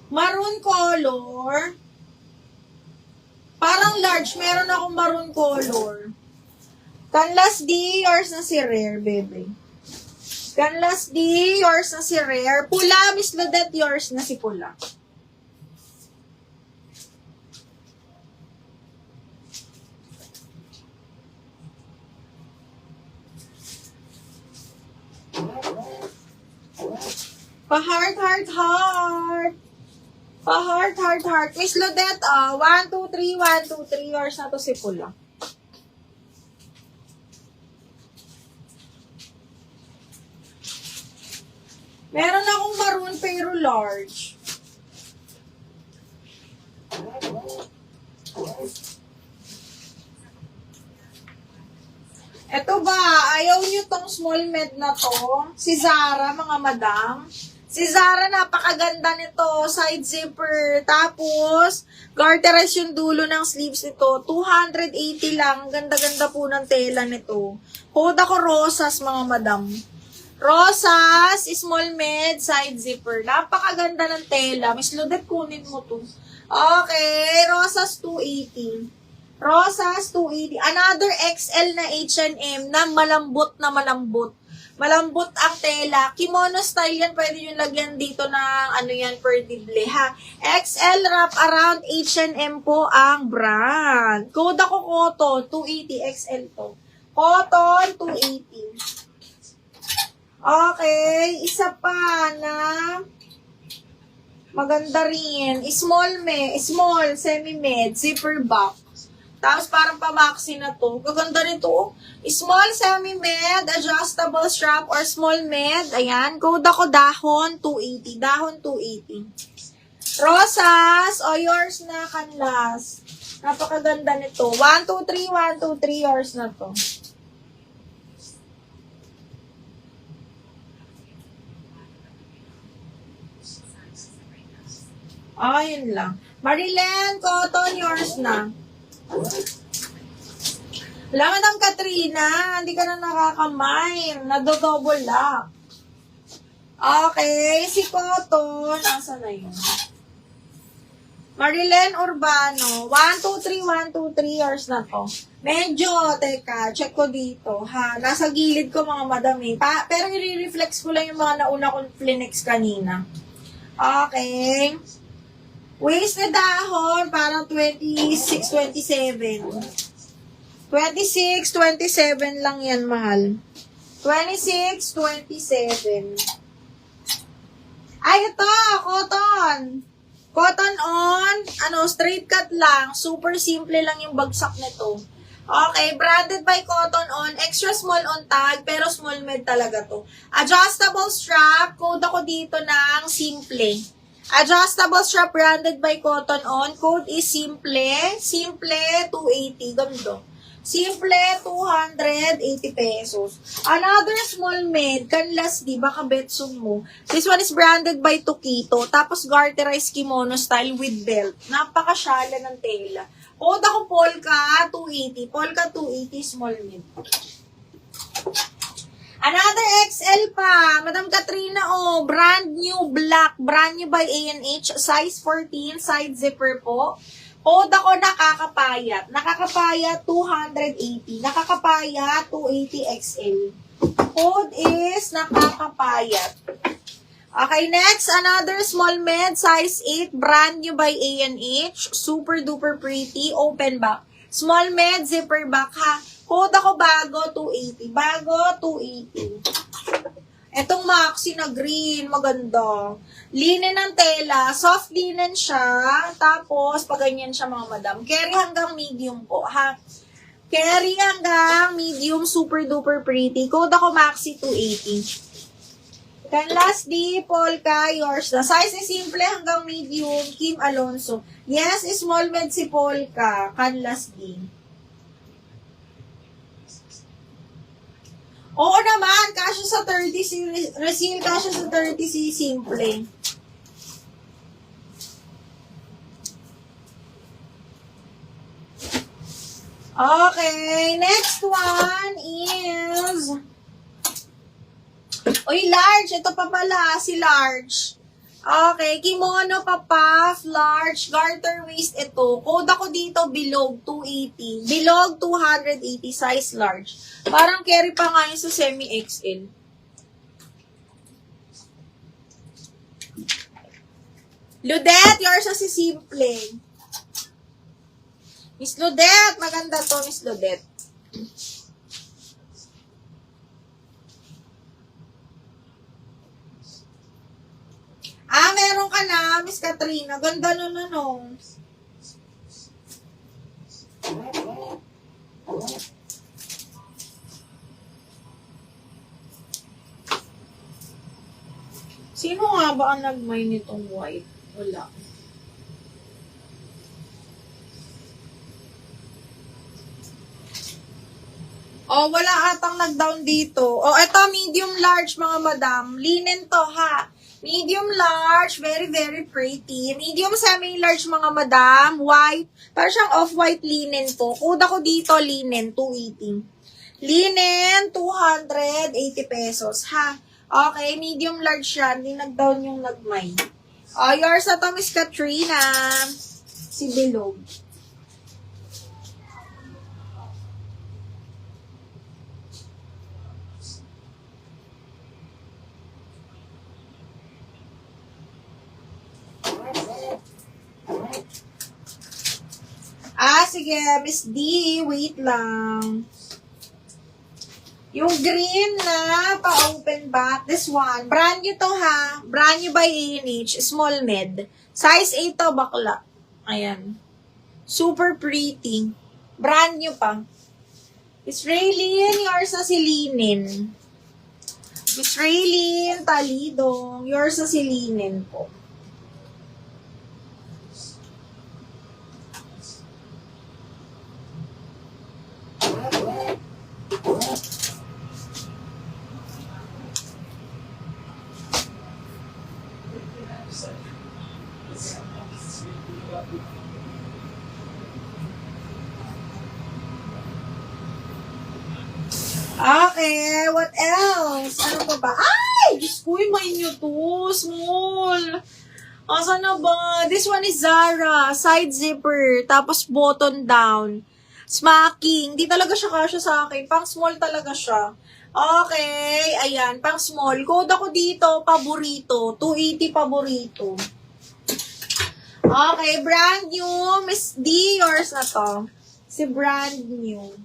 Maroon color. Parang large. Meron akong maroon color. Canlas D, yours na si Rare, baby. Canlas D, yours na si Rare. Pula, Miss Ludette, yours na si Pula. Pa-heart, heart, heart. Pa-heart, heart, heart. Miss Ludette, 1, 2, 3, 1, 2, 3. Yours na to si Pula. Meron akong maroon pero large. Eto ba, ayaw nyo tong small med na to? Si Zara, mga madam. Si Zara, napakaganda nito. Side zipper. Tapos, garterized yung dulo ng sleeves nito. 280 lang. Ganda-ganda po ng tela nito. Code ako Rosas, mga madam. Rosas, small med, side zipper. Napakaganda ng tela. Miss Ludette, kunin mo to. Okay, Rosas 280. Rosas 280. Another XL na H&M na malambot na malambot. Malambot ang tela. Kimono style yan. Pwede nyo lagyan dito ng ano yan, perdible ha. XL wrap around H&M po ang brand. Code ako Cotton. 280 XL to. Cotton 280. Okay. Isa pa na maganda rin. Small, semi-med, zipper back. Tapos parang pa-maxi na to. Gaganda nito. Small semi-med, adjustable strap or small med. Ayan. Code ako Dahon 280. Dahon 280. Rosas. O, yours na Canlas. Napakaganda nito. 1, 2, 3, 1, 2, 3. Yours na to. Ayun lang. Marilyn, Cotton, yours na. Wala, Madam Katrina, hindi ka na nakakamay. Nado-double lock. Okay, si Cotton, asa na yun? Marilyn Urbano, 1, 2, 3, 1, 2, 3 years na to. Medyo, teka, check ko dito, ha? Nasa gilid ko, mga madam, eh. Pero i-reflex ko lang yung mga nauna kong flinex kanina. Okay. Waist na dahon, parang 26, 27. 26, 27 lang yan, mahal. 26, 27. Ay, ito, cotton. Cotton on, straight cut lang. Super simple lang yung bagsak nito. Okay, branded by Cotton On. Extra small on tag, pero small med talaga to. Adjustable strap, code ako dito ng simple. Adjustable strap branded by Cotton On. Code is Simple. Simple 280. Ganda. Simple 280 pesos. Another small med. Canlas D. Baka betsong mo. This one is branded by Tokito. Tapos garterized kimono style with belt. Napakasyala ng tela. Code ako Polka 280. Polka 280 small med. Another XL pa. Madam Katrina, brand new black. Brand new by A&H. Size 14. Side zipper po. Code ako nakakapayat. Nakakapayat 280. Nakakapayat 280 XL. Code is nakakapayat. Okay, next. Another small med. Size 8. Brand new by A&H. Super duper pretty. Open back. Small med. Zipper back ha. Code ako bago, 280. Bago, 280. Etong maxi na green, maganda. Linen ng tela, soft linen siya. Tapos, pag ganyan siya mga madam. Carry hanggang medium po, ha? Carry hanggang medium, super duper pretty. Code ako maxi, 280. Canlas D, Polka, yours na. Size is simple hanggang medium, Kim Alonso. Yes, small med si Polka, Canlas D. Oo naman, kasya sa 30 si Resil, kasya sa 30 si Simple. Okay, next one is... Uy, large. Ito pa pala, si large. Okay, kimono pa puff, large, garter waist ito. Code ako dito, bilog 280. Bilog 280, size large. Parang carry pa nga yun sa semi-XL. Ludette, yours sa si Simple. Miss Ludette, maganda to, Miss Ludette. Meron ka na, Miss Katrina. Ganda nun, ano. Sino nga ba ang nagmay nitong white? Wala. Oh, wala atang nag-down dito. Oh, eto, medium large, mga madam. Linen to, ha. Medium large, very, very pretty. Medium semi-large, mga madam. White. Parang siyang off-white linen to. Kuda ko dito, linen, 280. Linen, 280 pesos, ha. Okay, medium large siya. Hindi nag-down yung nagmay. Oh, yours na to, Miss Katrina. Si Bilog. Sige, Miss D, wait lang. Yung green na pa-open back, this one, brand new to ha, brand new by A&H, small med. Size 8 to, bakla. Ayan. Super pretty. Brand new pa. Miss Raylene, yours na si Linen. Miss Raylene, Talidong, yours na si Linen po. Okay, what else? Ano pa ba? Ay! Diyos ko, may nyo to. Small. Asa na ba? This one is Zara. Side zipper. Tapos button down. Smacking. Di talaga siya kasya sa akin. Pang small talaga siya. Okay. Ayan. Pang small. Code ako dito. Paborito. 280 paborito. Okay. Brand new. Miss D. Yours na to. Si brand new.